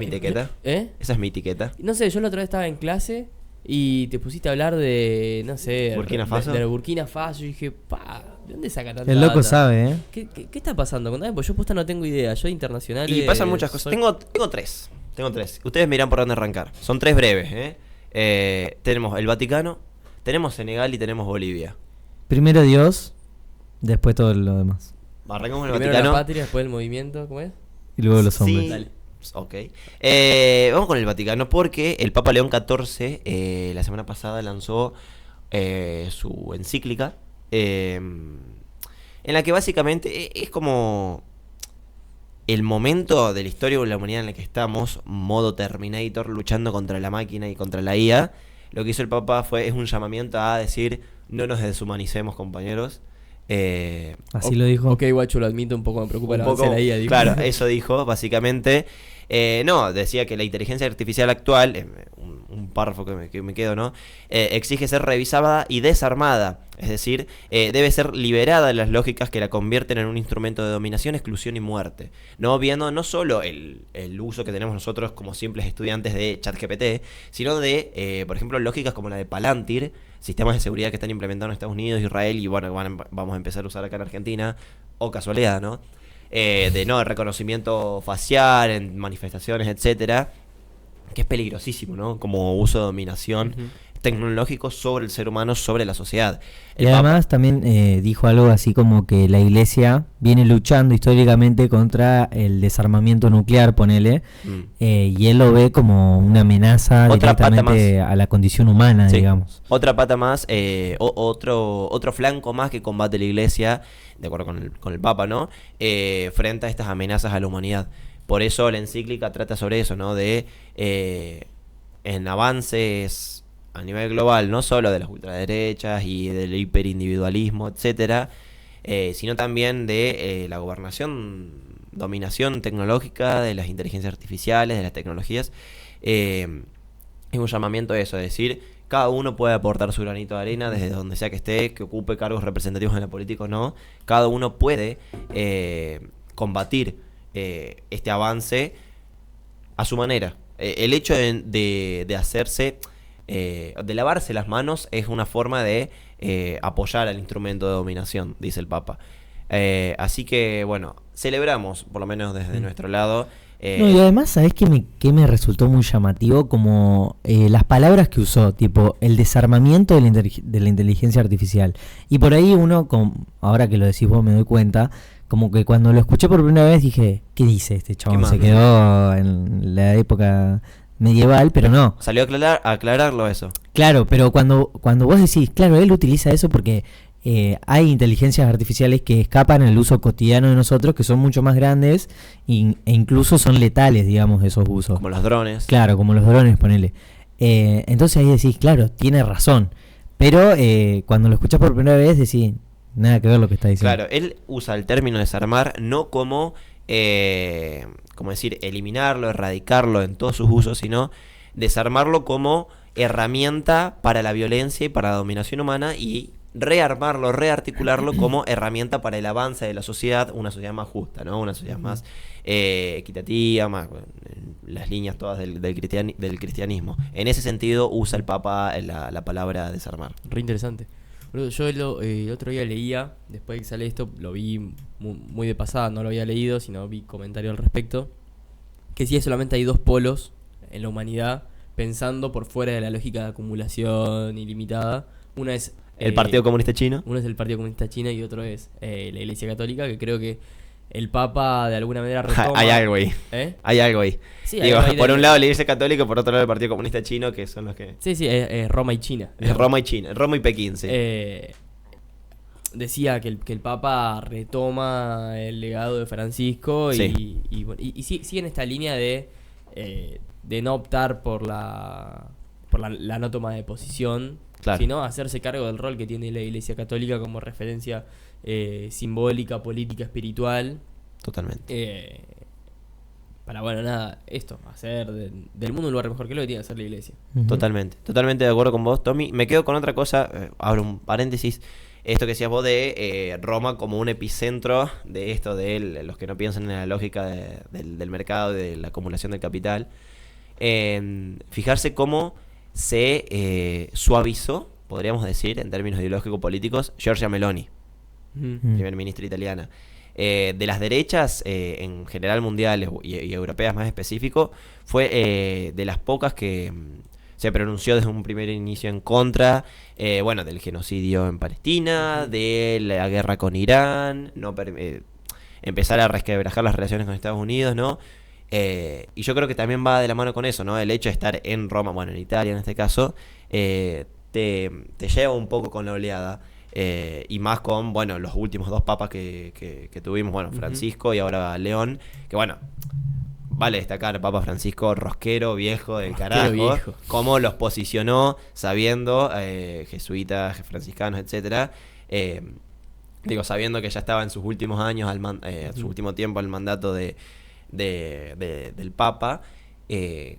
¿Mi etiqueta? ¿Eh? Esa es mi etiqueta. No sé, yo la otra vez estaba en clase y te pusiste a hablar de, no sé, ¿Burkina Faso? de Burkina Faso y dije, ¿de dónde saca tanta El loco data? sabe, ¿eh? ¿Qué está pasando? Contame, pues yo posta no tengo idea. Yo internacionales... Y pasan muchas cosas. Tengo tres. Ustedes me dirán por dónde arrancar. Son tres breves, tenemos el Vaticano, tenemos Senegal y tenemos Bolivia. Primero Dios, después todo lo demás. Arrancamos con el Primero Vaticano. la patria, después el movimiento, ¿cómo es? Y luego los hombres. Sí. Dale. Ok. Vamos con el Vaticano porque el Papa León XIV la semana pasada lanzó su encíclica en la que básicamente es como el momento de la historia de la humanidad en el que estamos, modo Terminator, luchando contra la máquina y contra la IA. Lo que hizo el Papa es un llamamiento a decir, no nos deshumanicemos, compañeros. Así lo dijo. Ok, guacho, lo admito, un poco me preocupa el avance de la IA. Digo. Claro, eso dijo, básicamente. No, decía que la inteligencia artificial actual, un párrafo que me quedo, ¿no? Exige ser revisada y desarmada. Es decir, debe ser liberada de las lógicas que la convierten en un instrumento de dominación, exclusión y muerte. No viendo no solo el uso que tenemos nosotros como simples estudiantes de ChatGPT, sino de, por ejemplo, lógicas como la de Palantir, sistemas de seguridad que están implementados en Estados Unidos, Israel y bueno, vamos a empezar a usar acá en Argentina, o casualidad, ¿no? De reconocimiento facial en manifestaciones, etcétera, que es peligrosísimo, ¿no? Como uso de dominación tecnológico sobre el ser humano, sobre la sociedad. Y además también dijo algo así como que la iglesia viene luchando históricamente contra el desarmamiento nuclear, ponele, y él lo ve como una amenaza directamente a la condición humana, digamos. Otra pata más, otro flanco más que combate la iglesia, de acuerdo con el Papa, ¿no? Frente a estas amenazas a la humanidad. Por eso la encíclica trata sobre eso, ¿no? De en avances a nivel global, no solo de las ultraderechas y del hiperindividualismo, etcétera, sino también de la dominación tecnológica, de las inteligencias artificiales, de las tecnologías. Es un llamamiento a eso, es decir, cada uno puede aportar su granito de arena desde donde sea que esté, que ocupe cargos representativos en la política o no. Cada uno puede combatir este avance a su manera. El hecho de hacerse... de lavarse las manos es una forma de apoyar al instrumento de dominación, dice el Papa. Así que, bueno, celebramos, por lo menos desde nuestro lado. No, y además, ¿sabés qué me resultó muy llamativo? Como las palabras que usó, tipo el desarmamiento de la inteligencia artificial. Y por ahí uno, ahora que lo decís vos me doy cuenta, como que cuando lo escuché por primera vez dije, ¿qué dice este chabón? Se quedó en la época medieval, pero no. Salió a aclararlo eso. Claro, pero cuando vos decís, claro, él utiliza eso porque hay inteligencias artificiales que escapan al uso cotidiano de nosotros, que son mucho más grandes e incluso son letales, digamos, esos usos. Como los drones. Claro, como los drones, ponele. Entonces ahí decís, claro, tiene razón. Pero cuando lo escuchás por primera vez decís, nada que ver lo que está diciendo. Claro, él usa el término desarmar no como... como decir, eliminarlo, erradicarlo en todos sus usos, sino desarmarlo como herramienta para la violencia y para la dominación humana y rearmarlo, rearticularlo como herramienta para el avance de la sociedad, una sociedad más justa, ¿no? Una sociedad más equitativa, más las líneas todas del cristianismo. En ese sentido usa el Papa la palabra desarmar. Re interesante. Yo el otro día leía, después de que sale esto, lo vi muy de pasada, no lo había leído, sino vi comentario al respecto, que sí, solamente hay dos polos en la humanidad, pensando por fuera de la lógica de acumulación ilimitada. Una es... el Partido Comunista Chino. Uno es el Partido Comunista Chino y otro es la Iglesia Católica, que creo que el Papa de alguna manera retoma... Hay algo ahí. Hay algo ahí. Sí, digo, por un lado la Iglesia Católica, por otro lado el Partido Comunista Chino, que son los que... Sí, es Roma y China. Es Roma y China, Roma y Pekín, sí. Decía que el Papa retoma el legado de Francisco y sigue en esta línea de no optar por la no toma de posición, sino hacerse cargo del rol que tiene la Iglesia Católica como referencia simbólica, política, espiritual. Totalmente. Para, bueno, nada, hacer del mundo un lugar mejor, que lo que tiene que hacer la Iglesia. Totalmente de acuerdo con vos, Tommy. Me quedo con otra cosa, abro un paréntesis. esto que decías vos de Roma como un epicentro de esto, de los que no piensan en la lógica del mercado, de la acumulación del capital. Fijarse cómo se suavizó, podríamos decir, en términos ideológico-políticos, Giorgia Meloni, primer ministra italiana. De las derechas, en general mundiales y europeas más específico, fue de las pocas que se pronunció desde un primer inicio en contra, del genocidio en Palestina, de la guerra con Irán, empezar a resquebrajar las relaciones con Estados Unidos, ¿no? Y yo creo que también va de la mano con eso, ¿no? El hecho de estar en Roma, en Italia en este caso, te lleva un poco con la oleada. Y más con, los últimos dos papas que tuvimos, Francisco y ahora León, que vale destacar, Papa Francisco, rosquero, viejo, del carajo, viejo. cómo los posicionó sabiendo, jesuitas, franciscanos, etcétera, sabiendo que ya estaba en sus últimos años, su último tiempo al mandato del Papa,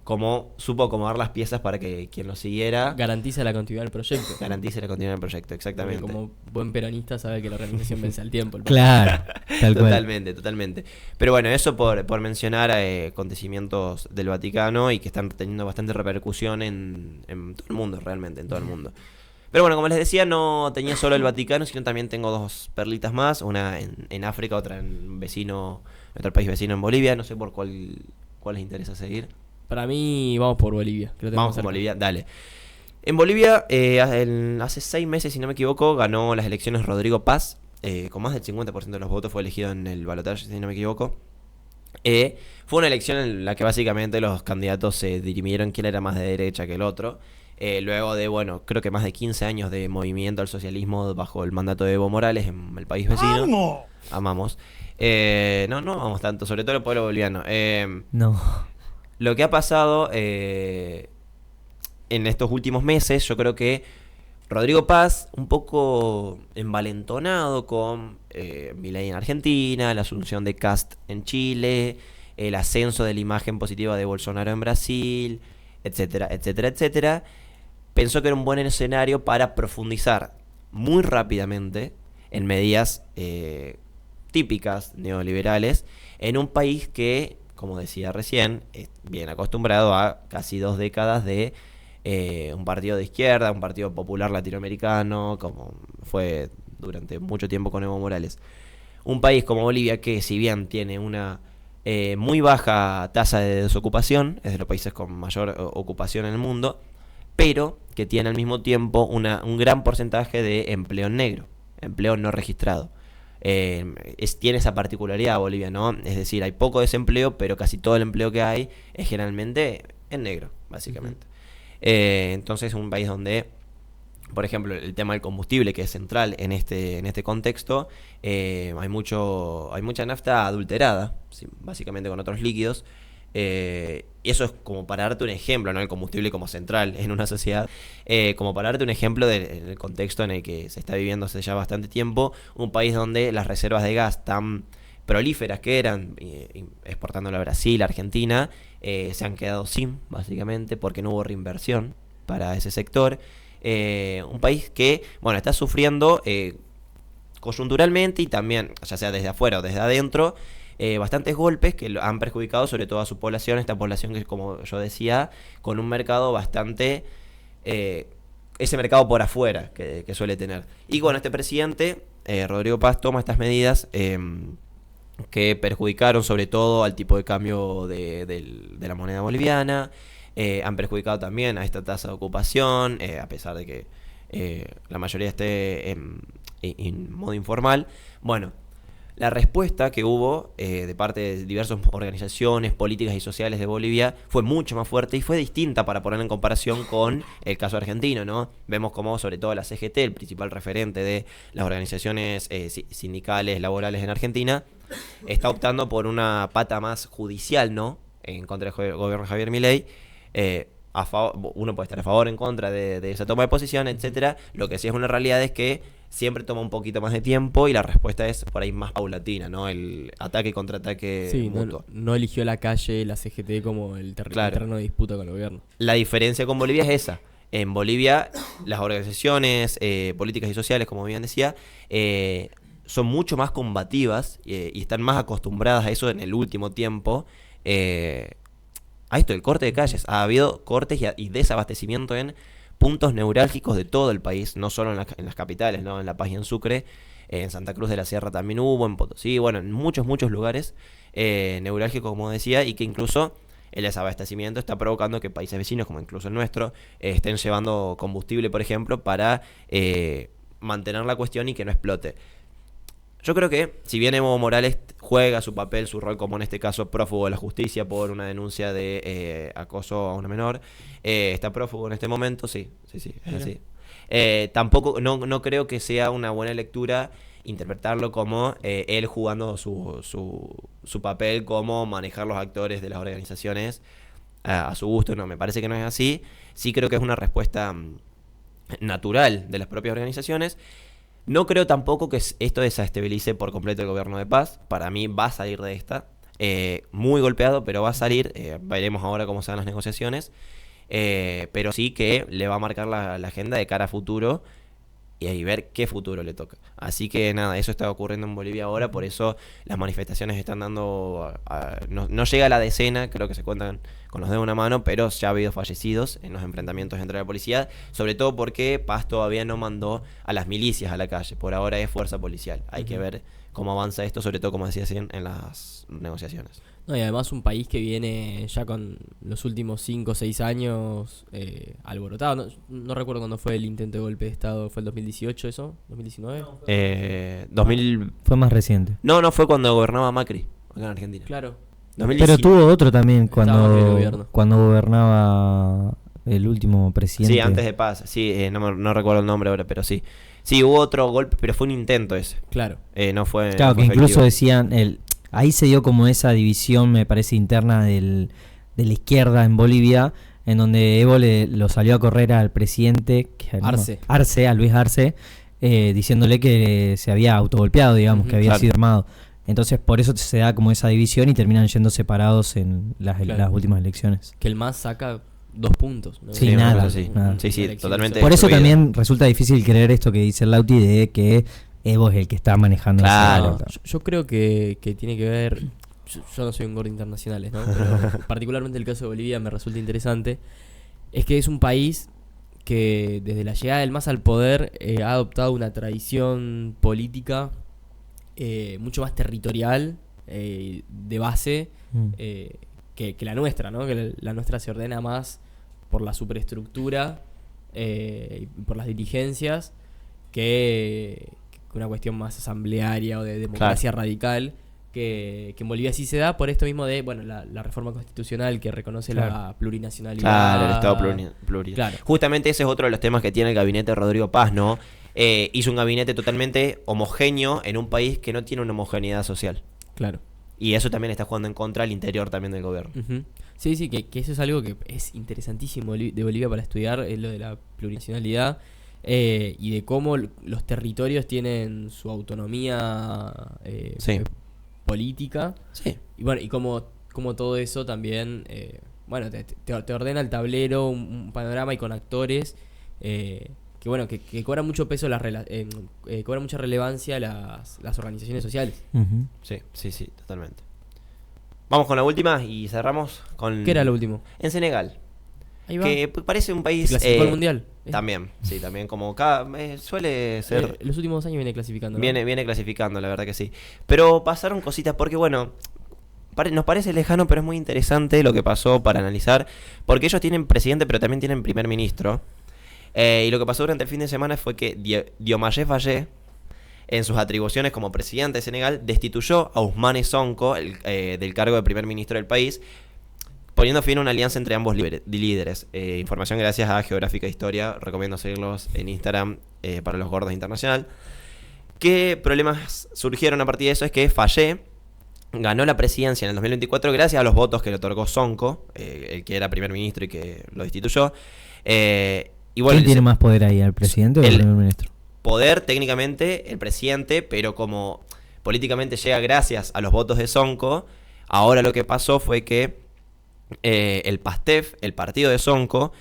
cómo supo acomodar las piezas para que quien lo siguiera garantiza la continuidad del proyecto. Garantice la continuidad del proyecto, exactamente. Porque como buen peronista sabe que la organización vence al tiempo. Claro, tal cual. Totalmente. Pero eso por mencionar acontecimientos del Vaticano y que están teniendo bastante repercusión en todo el mundo, realmente, en todo el mundo. Pero como les decía, no tenía solo el Vaticano, sino también tengo dos perlitas más, una en África, otra en nuestro país vecino en Bolivia, no sé por cuál les interesa seguir. Para mí, vamos por Bolivia. Vamos por Bolivia, dale. En Bolivia, hace 6 meses, si no me equivoco, ganó las elecciones Rodrigo Paz. Con más del 50% de los votos fue elegido en el balotaje, si no me equivoco. Fue una elección en la que básicamente los candidatos se dirimieron quién era más de derecha que el otro. Luego de, creo que más de 15 años de movimiento al socialismo bajo el mandato de Evo Morales en el país vecino. Amamos. No amamos tanto, sobre todo el pueblo boliviano. No. Lo que ha pasado en estos últimos meses, yo creo que Rodrigo Paz, un poco envalentonado con Milei en Argentina, la asunción de Kast en Chile, el ascenso de la imagen positiva de Bolsonaro en Brasil, etcétera, pensó que era un buen escenario para profundizar muy rápidamente en medidas típicas neoliberales en un país que, como decía recién, es bien acostumbrado a casi 2 décadas de un partido de izquierda, un partido popular latinoamericano, como fue durante mucho tiempo con Evo Morales. Un país como Bolivia que, si bien tiene una muy baja tasa de desocupación, es de los países con mayor ocupación en el mundo, pero que tiene al mismo tiempo un gran porcentaje de empleo negro, empleo no registrado. Tiene esa particularidad Bolivia, ¿no? Es decir, hay poco desempleo, pero casi todo el empleo que hay es generalmente en negro, básicamente. Entonces es un país donde, por ejemplo, el tema del combustible, que es central en este contexto, hay mucha nafta adulterada, ¿sí? Básicamente con otros líquidos. Y eso es como para darte un ejemplo, ¿no? El combustible como central en una sociedad, como para darte un ejemplo del contexto en el que se está viviendo hace ya bastante tiempo, un país donde las reservas de gas tan prolíferas que eran, exportándolo a Brasil, Argentina, se han quedado sin, básicamente, porque no hubo reinversión para ese sector. Un país que, está sufriendo coyunturalmente y también, ya sea desde afuera o desde adentro, bastantes golpes que han perjudicado sobre todo a su población, esta población que, como yo decía, con un mercado bastante, ese mercado por afuera que suele tener. Y este presidente, Rodrigo Paz, toma estas medidas que perjudicaron sobre todo al tipo de cambio de la moneda boliviana, han perjudicado también a esta tasa de ocupación, a pesar de que la mayoría esté en modo informal. La respuesta que hubo de parte de diversas organizaciones políticas y sociales de Bolivia fue mucho más fuerte y fue distinta para poner en comparación con el caso argentino, ¿no? Vemos como sobre todo la CGT, el principal referente de las organizaciones sindicales, laborales en Argentina, está optando por una pata más judicial, ¿no? En contra del gobierno de Javier Milei. Uno puede estar a favor o en contra de esa toma de posición, etcétera. Lo que sí es una realidad es que siempre toma un poquito más de tiempo y la respuesta es por ahí más paulatina, ¿no? El ataque y contraataque mutuo. No eligió la calle, la CGT como el terreno de disputa con el gobierno. La diferencia con Bolivia es esa. en Bolivia las organizaciones políticas y sociales, como bien decía, son mucho más combativas y están más acostumbradas a eso en el último tiempo. A esto, el corte de calles. Ha habido cortes y desabastecimiento en puntos neurálgicos de todo el país, no solo en las capitales, ¿no? En La Paz y en Sucre, en Santa Cruz de la Sierra también hubo, en Potosí, bueno, en muchos lugares neurálgicos, como decía, y que incluso el desabastecimiento está provocando que países vecinos, como incluso el nuestro, estén llevando combustible, por ejemplo, para mantener la cuestión y que no explote. Yo creo que, si bien Evo Morales juega su papel, su rol, como en este caso prófugo de la justicia por una denuncia de acoso a una menor, está prófugo en este momento, sí, es así. Tampoco, no creo que sea una buena lectura interpretarlo como él jugando su papel, como manejar los actores de las organizaciones a su gusto. No, me parece que no es así. Sí creo que es una respuesta natural de las propias organizaciones. No creo tampoco que esto desestabilice por completo el gobierno de paz. Para mí va a salir de esta. Muy golpeado, pero va a salir. Veremos ahora cómo se dan las negociaciones. Pero sí que le va a marcar la agenda de cara a futuro y ahí ver qué futuro le toca. Así que nada, eso está ocurriendo en Bolivia ahora. Por eso las manifestaciones están dando... no llega a la decena, creo que se cuentan con los dedos de una mano, pero ya ha habido fallecidos en los enfrentamientos entre la policía, sobre todo porque Paz todavía no mandó a las milicias a la calle. Por ahora es fuerza policial. Hay que ver cómo avanza esto, sobre todo, como decía, en las negociaciones. No, y además un país que viene ya con los últimos 5 o 6 años alborotado. No recuerdo cuándo fue el intento de golpe de Estado. ¿Fue el 2018 eso? ¿2019? 2000... Fue más reciente. No fue cuando gobernaba Macri, acá en Argentina. Claro. 2019. Pero tuvo otro también Estaba en el gobierno. cuando gobernaba el último presidente. Sí, antes de Paz. Sí, no recuerdo el nombre ahora, pero sí. Sí, hubo otro golpe, pero fue un intento ese. Claro. No fue... Claro, no fue que incluso efectivo. decían... Ahí se dio como esa división, me parece, interna de la izquierda en Bolivia, en donde Evo lo salió a correr al presidente Arce. A Luis Arce, diciéndole que se había autogolpeado, digamos, que había Claro. sido armado. Entonces por eso se da como esa división y terminan yendo separados en las últimas elecciones. Que el MAS saca 2 puntos, ¿no? Sí, una nada, cosa así. nada. Sí, Elecciones. totalmente. Por eso destruida. también resulta difícil creer esto que dice el Lauti de que Evo es el que está manejando Claro. esa Yo creo que tiene que ver. Yo no soy un gordo internacionales, ¿no? Pero particularmente el caso de Bolivia me resulta interesante. Es que es un país que desde la llegada del MAS al poder ha adoptado una tradición política mucho más territorial, de base, que la nuestra, ¿no? Que la nuestra se ordena más por la superestructura y por las dirigencias que una cuestión más asamblearia o de democracia radical, que en Bolivia sí se da por esto mismo de, bueno, la reforma constitucional que reconoce la plurinacionalidad. Claro, el Estado plural. Claro. Justamente ese es otro de los temas que tiene el gabinete de Rodrigo Paz, ¿no? Hizo un gabinete totalmente homogéneo en un país que no tiene una homogeneidad social. Claro. Y eso también está jugando en contra al interior también del gobierno. Ujú. Sí, que eso es algo que es interesantísimo de Bolivia para estudiar, es lo de la plurinacionalidad. Y de cómo los territorios tienen su autonomía Sí. política. Sí. Y bueno, y como todo eso también, bueno, te ordena el tablero, un panorama y con actores que bueno, que cobran mucho peso, cobran mucha relevancia las organizaciones sociales. Ujú. Sí, totalmente. Vamos con la última y cerramos con... ¿Qué era lo último? En Senegal. Ahí va. Que parece un país... Clasificó al mundial. También como suele ser... Los últimos 2 años viene clasificando, ¿no? Viene clasificando, la verdad que sí. Pero pasaron cositas porque, bueno, nos parece lejano, pero es muy interesante lo que pasó para analizar. Porque ellos tienen presidente, pero también tienen primer ministro. Y lo que pasó durante el fin de semana fue que Diomaye Faye, en sus atribuciones como presidente de Senegal, destituyó a Ousmane Sonko del cargo de primer ministro del país, poniendo fin a una alianza entre ambos líderes. Información gracias a Geográfica e Historia. Recomiendo seguirlos en Instagram para los gordos internacional. ¿Qué problemas surgieron a partir de eso? Es que Faye ganó la presidencia en el 2024 gracias a los votos que le otorgó Sonko, el que era primer ministro y que lo destituyó. Y bueno, ¿Quién tiene más poder ahí, el presidente o el primer ministro? Poder, técnicamente, el presidente, pero como políticamente llega gracias a los votos de Sonko, ahora lo que pasó fue que el PASTEF, el partido de Sonko,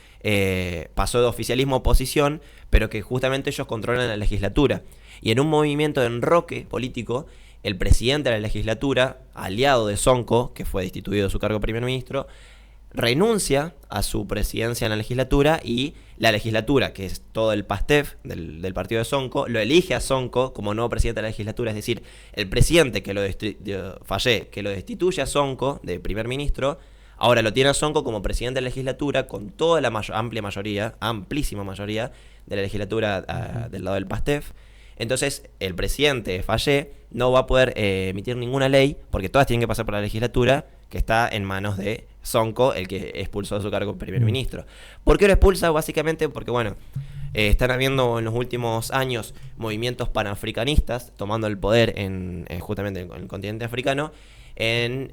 pasó de oficialismo a oposición, pero que justamente ellos controlan la legislatura. Y en un movimiento de enroque político, el presidente de la legislatura, aliado de Sonko, que fue destituido de su cargo de primer ministro, renuncia a su presidencia en la legislatura y la legislatura, que es todo el PASTEF del partido de Sonko, lo elige a Sonko como nuevo presidente de la legislatura. Es decir, el presidente que lo destituye a Sonko de primer ministro, ahora lo tiene a Sonko como presidente de la legislatura con toda la amplísima mayoría de la legislatura del lado del PASTEF. Entonces, el presidente Fayet no va a poder emitir ninguna ley, porque todas tienen que pasar por la legislatura, que está en manos de Sonko, el que expulsó de su cargo primer ministro. ¿Por qué lo expulsa? Básicamente porque, bueno, están habiendo en los últimos años movimientos panafricanistas tomando el poder justamente en el continente africano, en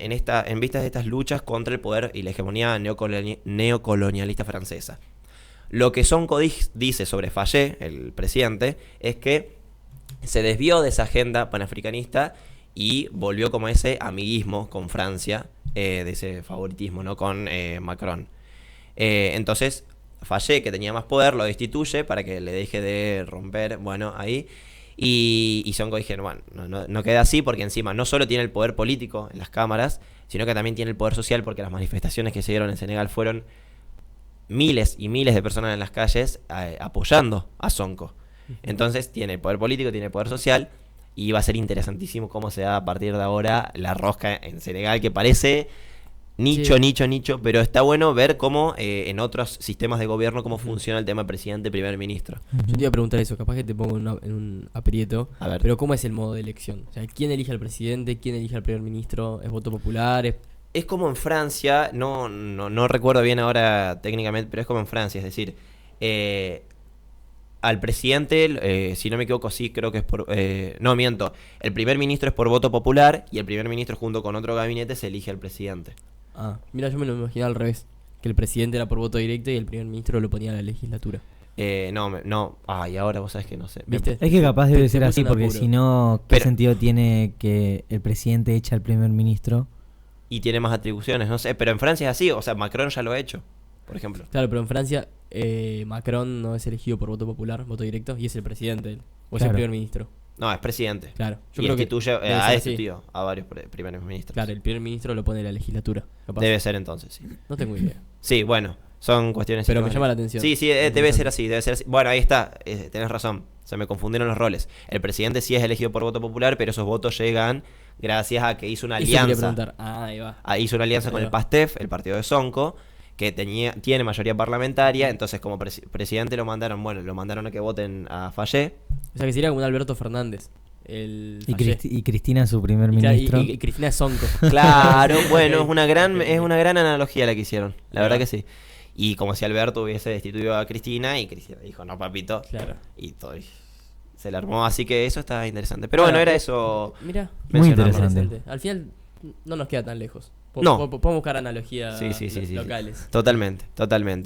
vistas de estas luchas contra el poder y la hegemonía neocolonialista francesa. Lo que Sonko dice sobre Fayet, el presidente, es que se desvió de esa agenda panafricanista y volvió como ese amiguismo con Francia, de ese favoritismo, ¿no? Con Macron. Entonces, Fayet, que tenía más poder, lo destituye para que le deje de romper, bueno, ahí. Y Sonko dijeron, bueno, no queda así, porque encima no solo tiene el poder político en las cámaras, sino que también tiene el poder social, porque las manifestaciones que se dieron en Senegal fueron miles y miles de personas en las calles apoyando a Sonko. Entonces tiene el poder político, tiene el poder social, y va a ser interesantísimo cómo se da a partir de ahora la rosca en Senegal, que parece nicho, pero está bueno ver cómo en otros sistemas de gobierno cómo funciona el tema presidente, primer ministro. Yo te iba a preguntar eso, capaz que te pongo en un aprieto, A ver. pero ¿cómo es el modo de elección? O sea, ¿quién elige al presidente? ¿Quién elige al primer ministro? ¿Es voto popular? Es como en Francia, no recuerdo bien ahora técnicamente, pero es como en Francia, es decir, al presidente, si no me equivoco, sí, creo que es por... no, miento, el primer ministro es por voto popular y el primer ministro junto con otro gabinete se elige al presidente. Ah, mira, yo me lo imaginaba al revés, que el presidente era por voto directo y el primer ministro lo ponía a la legislatura. Y ahora vos sabés que no sé. ¿Viste? Es que capaz debe ser así, un porque apuro. si no, ¿qué Pero- sentido tiene que el presidente eche al primer ministro? Y tiene más atribuciones, no sé, pero en Francia es así, o sea, Macron ya lo ha hecho, por ejemplo. Claro, pero en Francia Macron no es elegido por voto popular, voto directo, y es el presidente, o es el Claro. primer ministro. No, es presidente. Claro, yo Y creo que destituye, debe ha ser así. destituido a varios primeros ministros. Claro, el primer ministro lo pone la legislatura. Capaz. Debe ser entonces, sí. No tengo idea. Sí, bueno, son cuestiones... Pero me psicológicas. llama la atención. Sí, debe ser así, debe ser así. Bueno, ahí está, tenés razón, se me confundieron los roles. El presidente sí es elegido por voto popular, pero esos votos llegan gracias a que hizo una Eso quería alianza. preguntar. Ah, ahí va. Hizo una alianza con el PASTEF, el partido de Sonko, que tiene mayoría parlamentaria, entonces como presidente lo mandaron a que voten a Fayet. O sea que sería como un Alberto Fernández. El Y, Fayet. Y Cristina, su primer Y claro, ministro. y Cristina Sonko. Claro, bueno, Ok. es una gran Ok. analogía la que hicieron, la Ahí verdad va. que sí. Y como si Alberto hubiese destituido a Cristina y Cristina dijo, no, papito, Claro. y todo, y se la armó, así que eso está interesante. Pero bueno, Claro, era eso. Mira, Muy mencionarlo. interesante. Al final no nos queda tan lejos. No. Podemos buscar analogías Sí. locales. Totalmente.